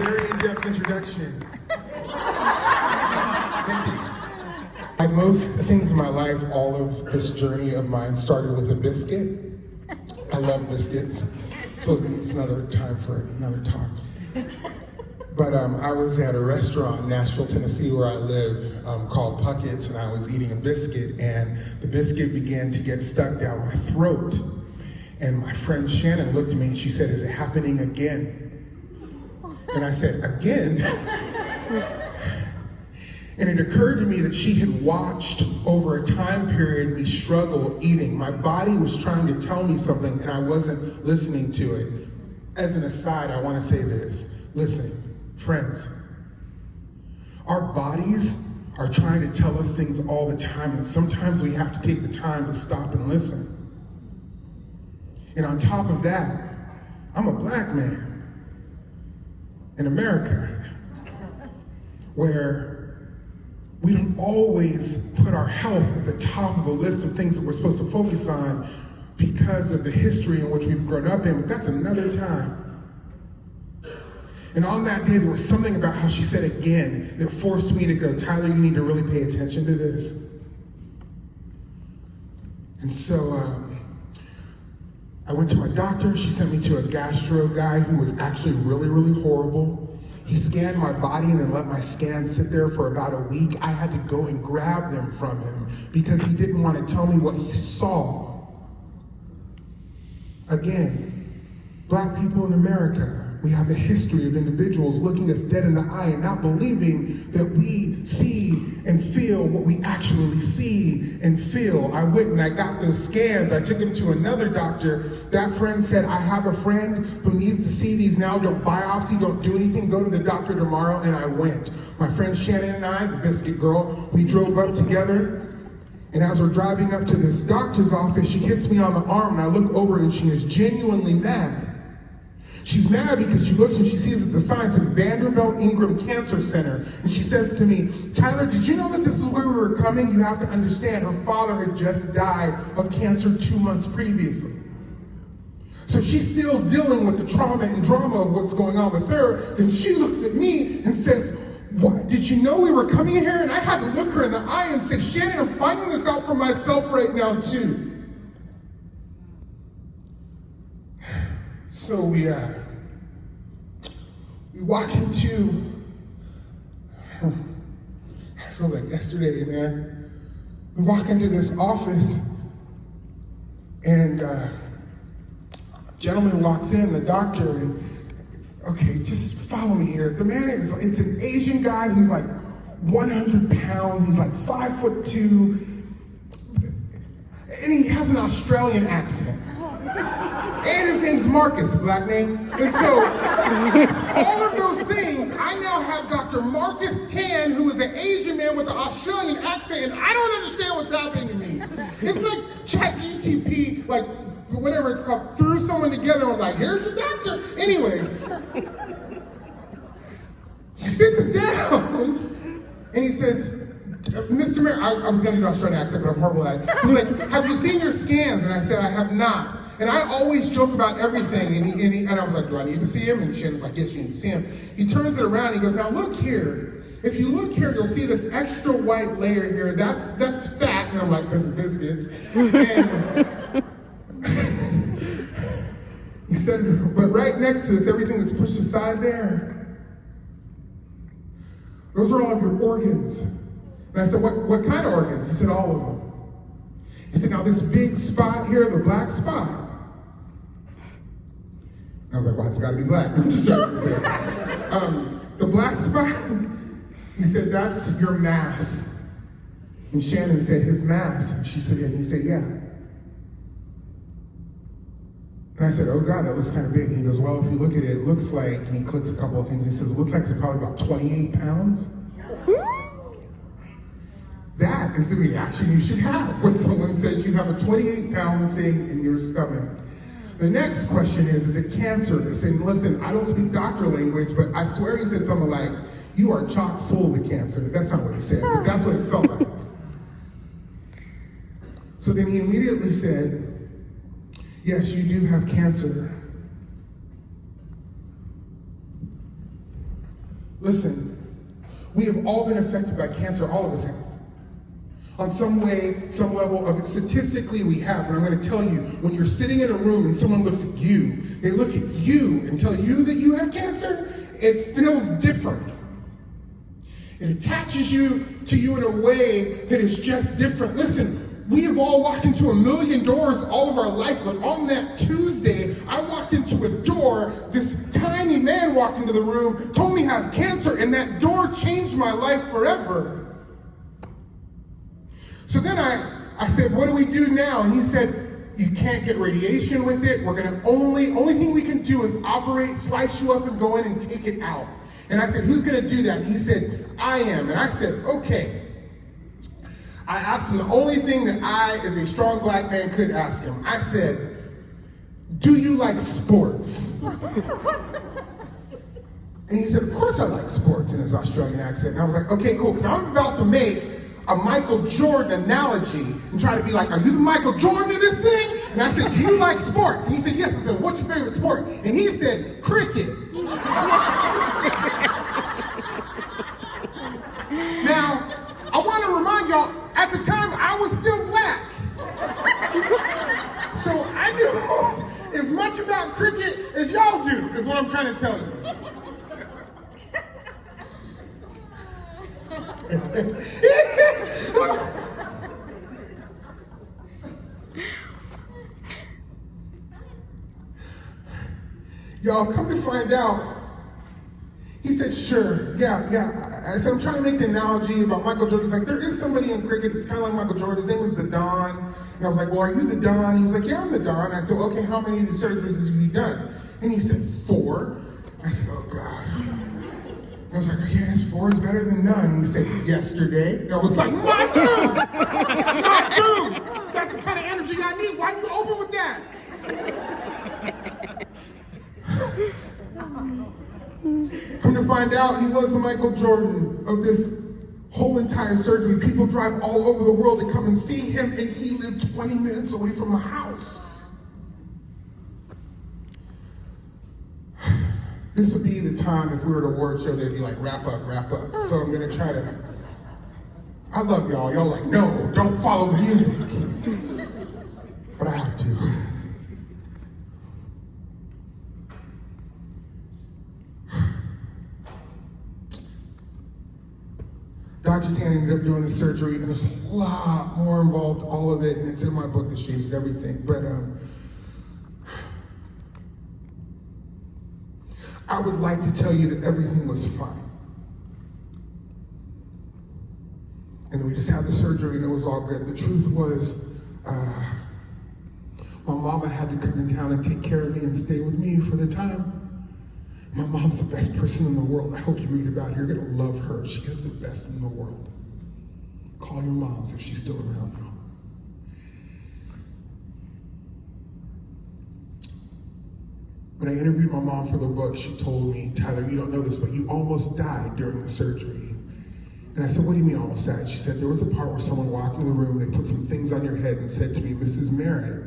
very in-depth introduction. Thank you. Like most things in my life, all of this journey of mine started with a biscuit. I love biscuits, so it's another time for another talk. But I was at a restaurant in Nashville, Tennessee, where I live, called Puckett's, and I was eating a biscuit, and the biscuit began to get stuck down my throat. And my friend Shannon looked at me and she said, "Is it happening again?" And I said, "Again?" And it occurred to me that she had watched over a time period me struggle eating. My body was trying to tell me something and I wasn't listening to it. As an aside, I want to say this. Listen, friends, our bodies are trying to tell us things all the time, and sometimes we have to take the time to stop and listen. And on top of that, I'm a black man in America, where we don't always put our health at the top of the list of things that we're supposed to focus on because of the history in which we've grown up in, but that's another time. And on that day, there was something about how she said again that forced me to go, "Tyler, you need to really pay attention to this." And so I went to my doctor. She sent me to a gastro guy who was actually really, really horrible. He scanned my body and then let my scans sit there for about a week. I had to go and grab them from him because he didn't want to tell me what he saw. Again, black people in America, we have a history of individuals looking us dead in the eye and not believing that we see and feel what we actually see and feel. I went and I got those scans. I took him to another doctor. That friend said, "I have a friend who needs to see these now. Don't biopsy, don't do anything. Go to the doctor tomorrow." And I went. My friend Shannon and I, the biscuit girl, we drove up together. And as we're driving up to this doctor's office, she hits me on the arm and I look over and she is genuinely mad. She's mad because she looks and she sees that the sign says Vanderbilt Ingram Cancer Center. And she says to me, "Tyler, did you know that this is where we were coming? You have to understand, her father had just died of cancer 2 months previously." So she's still dealing with the trauma and drama of what's going on with her. Then she looks at me and says, "What, did you know we were coming here?" And I had to look her in the eye and say, "Shannon, I'm finding this out for myself right now too." So we walk into, it feels like yesterday, man. We walk into this office and a gentleman walks in, the doctor, and okay, just follow me here. The man it's an Asian guy who's like 100 pounds, he's like 5'2", and he has an Australian accent. And his name's Marcus, black name. And so, all of those things, I now have Dr. Marcus Tan, who is an Asian man with an Australian accent, and I don't understand what's happening to me. It's like ChatGTP, like whatever it's called, threw someone together and I'm like, "Here's your doctor." Anyways, he sits it down and he says, "Mr. Merritt," I was gonna do an Australian accent, but I'm horrible at it. He's like, "Have you seen your scans?" And I said, "I have not." And I always joke about everything, and I was like, "Do I need to see him?" And Shannon's like, "Yes, you need to see him." He turns it around, he goes, "Now look here. If you look here, you'll see this extra white layer here. That's fat." And I'm like, "Because of biscuits." And he said, "But right next to this, everything that's pushed aside there, those are all of your organs." And I said, what kind of organs?" He said, "All of them." He said, "Now this big spot here, the black spot." I was like, "Well, it's got to be black." I'm just joking. The black spot, he said, "That's your mass." And Shannon said, "His mass?" And she said, and he said, "Yeah." And I said, "Oh God, that looks kind of big." And he goes, "Well, if you look at it, it looks like," and he clicks a couple of things. He says, "It looks like it's probably about 28 pounds. That is the reaction you should have when someone says you have a 28-pound thing in your stomach. The next question is it cancerous? And listen, I don't speak doctor language, but I swear he said something like, "You are chock full of cancer." That's not what he said, but that's what it felt like. So then he immediately said, "Yes, you do have cancer." Listen, we have all been affected by cancer, all of us have. On some way, some level of it, statistically we have, but I'm gonna tell you, when you're sitting in a room and someone looks at you, they look at you and tell you that you have cancer, it feels different. It attaches you to you in a way that is just different. Listen, we have all walked into a million doors all of our life, but on that Tuesday, I walked into a door, this tiny man walked into the room, told me I have cancer, and that door changed my life forever. So then I said, what do we do now? And he said, you can't get radiation with it. We're gonna only thing we can do is operate, slice you up and go in and take it out. And I said, who's gonna do that? And he said, I am. And I said, okay. I asked him the only thing that I, as a strong black man, could ask him. I said, do you like sports? And he said, of course I like sports, in his Australian accent. And I was like, okay, cool, because I'm about to make a Michael Jordan analogy and try to be like, are you the Michael Jordan of this thing? And I said, do you like sports? And he said, yes. I said, what's your favorite sport? And he said, cricket. Now, I want to remind y'all, at the time, I was still black. So I knew as much about cricket as y'all do, is what I'm trying to tell you. Y'all, come to find out, he said, sure, yeah. I said, I'm trying to make the analogy about Michael Jordan. He's like, there is somebody in cricket that's kind of like Michael Jordan. His name is the Don. And I was like, well, are you the Don? He was like, yeah, I'm the Don. I said, okay, how many of these surgeries has he done? And he said, 4. I said, oh, God. I was like, yes, 4 is better than none. And he said, yesterday. And I was like, my dude! My dude! That's the kind of energy I need. Why are you open with that? Come to find out, he was the Michael Jordan of this whole entire surgery. People drive all over the world to come and see him, and he lived 20 minutes away from my house. This would be the time if we were at a award show, they'd be like, wrap up. So I'm gonna try to, I love y'all. Y'all like, no, don't follow the music. But I have to. Dr. Tan ended up doing the surgery, and there's a lot more involved, all of it, and it's in my book that changes everything. But I would like to tell you that everything was fine. And we just had the surgery and it was all good. The truth was, my mama had to come in town and take care of me and stay with me for the time. My mom's the best person in the world. I hope you read about her. You're gonna love her. She is the best in the world. Call your moms if she's still around, y'all. When I interviewed my mom for the book, she told me, Tyler, you don't know this, but you almost died during the surgery. And I said, what do you mean almost died? She said, there was a part where someone walked into the room, they put some things on your head and said to me, Mrs. Merritt,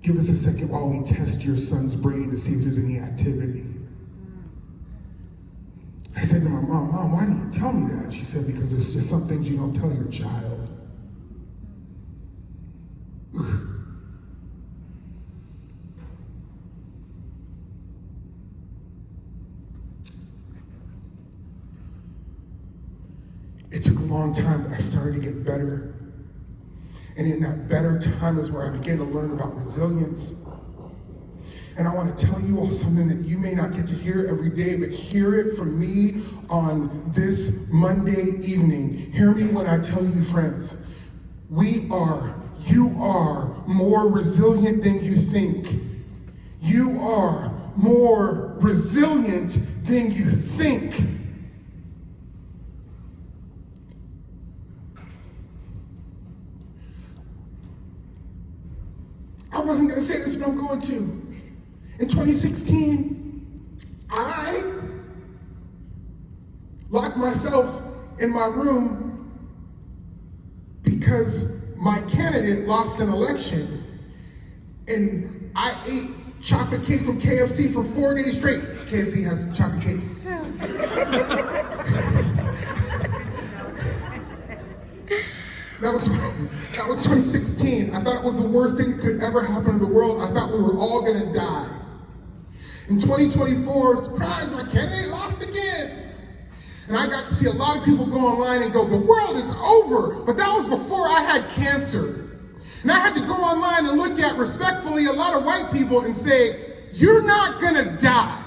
give us a second while we test your son's brain to see if there's any activity. I said to my mom, why didn't you tell me that? She said, because there's just some things you don't tell your child. It took a long time, but I started to get better. And in that better time is where I began to learn about resilience. And I want to tell you all something that you may not get to hear every day, but hear it from me on this Monday evening. Hear me when I tell you, friends, you are more resilient than you think. You are more resilient than you think. I wasn't going to say this, but I'm going to. In 2016, I locked myself in my room because my candidate lost an election, and I ate chocolate cake from KFC for 4 days straight. KFC has chocolate cake. That was 2016. I thought it was the worst thing that could ever happen in the world. I thought we were all gonna die. In 2024, surprise, my candidate lost again. And I got to see a lot of people go online and go, the world is over. But that was before I had cancer. And I had to go online and look at, respectfully, a lot of white people and say, you're not gonna die.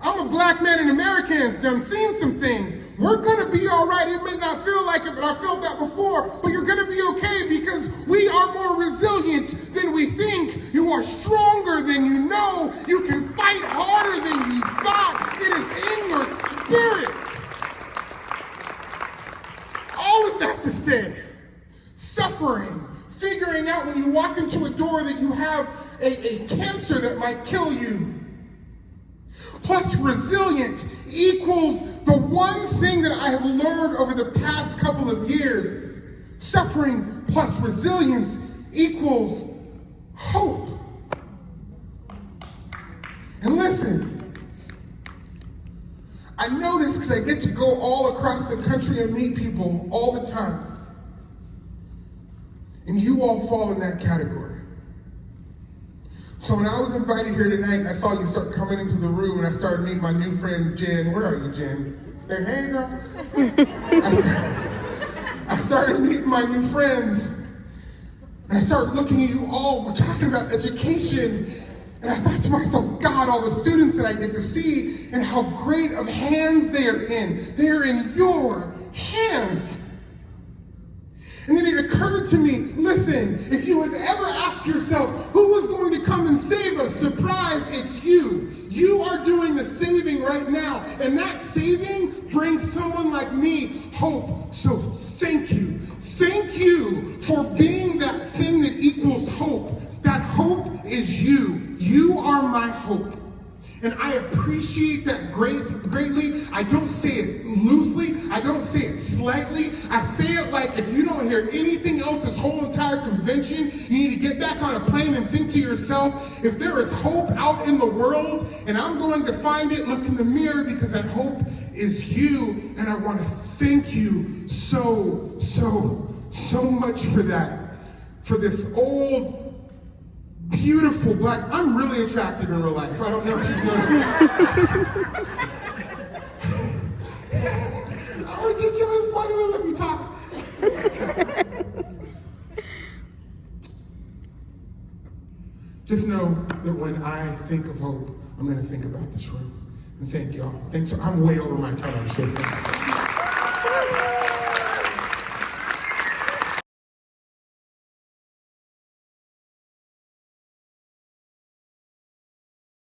I'm a black man in America and done seen some things. We're gonna be all right. It may not feel like it, but I felt that before. But you're gonna be okay because we are more resilient than we think. You are stronger than you know. You can fight harder than you thought. It is in your spirit. All of that to say, suffering, figuring out when you walk into a door that you have a cancer that might kill you, plus resilient equals the one thing that I have learned over the past couple of years. Suffering plus resilience equals hope. And listen, I know this because I get to go all across the country and meet people all the time. And you all fall in that category. So when I was invited here tonight, I saw you start coming into the room, and I started meeting my new friend, Jen. Where are you, Jen? There, hey, girl. I started meeting my new friends, and I started looking at you all. We're talking about education, and I thought to myself, God, all the students that I get to see, and how great of hands they are in. They are in your hands. And then it occurred to me, listen, if you have ever asked yourself, who was going to come and save us? Surprise, it's you. You are doing the saving right now. And that saving brings someone like me hope. So thank you. Thank you for being that thing that equals hope. That hope is you. You are my hope. And I appreciate that greatly. I don't say it loosely. I don't say it slightly. I say it like if you don't hear anything else this whole entire convention, you need to get back on a plane and think to yourself, if there is hope out in the world and I'm going to find it, look in the mirror because that hope is you. And I want to thank you so much for that. For this old, beautiful black, I'm really attractive in real life. I don't know if you've noticed. I'm ridiculous. Why do they let me talk? Just know that when I think of hope, I'm going to think about this room. And thank y'all. Thanks. I'm way over my time. I'm sure. Thanks.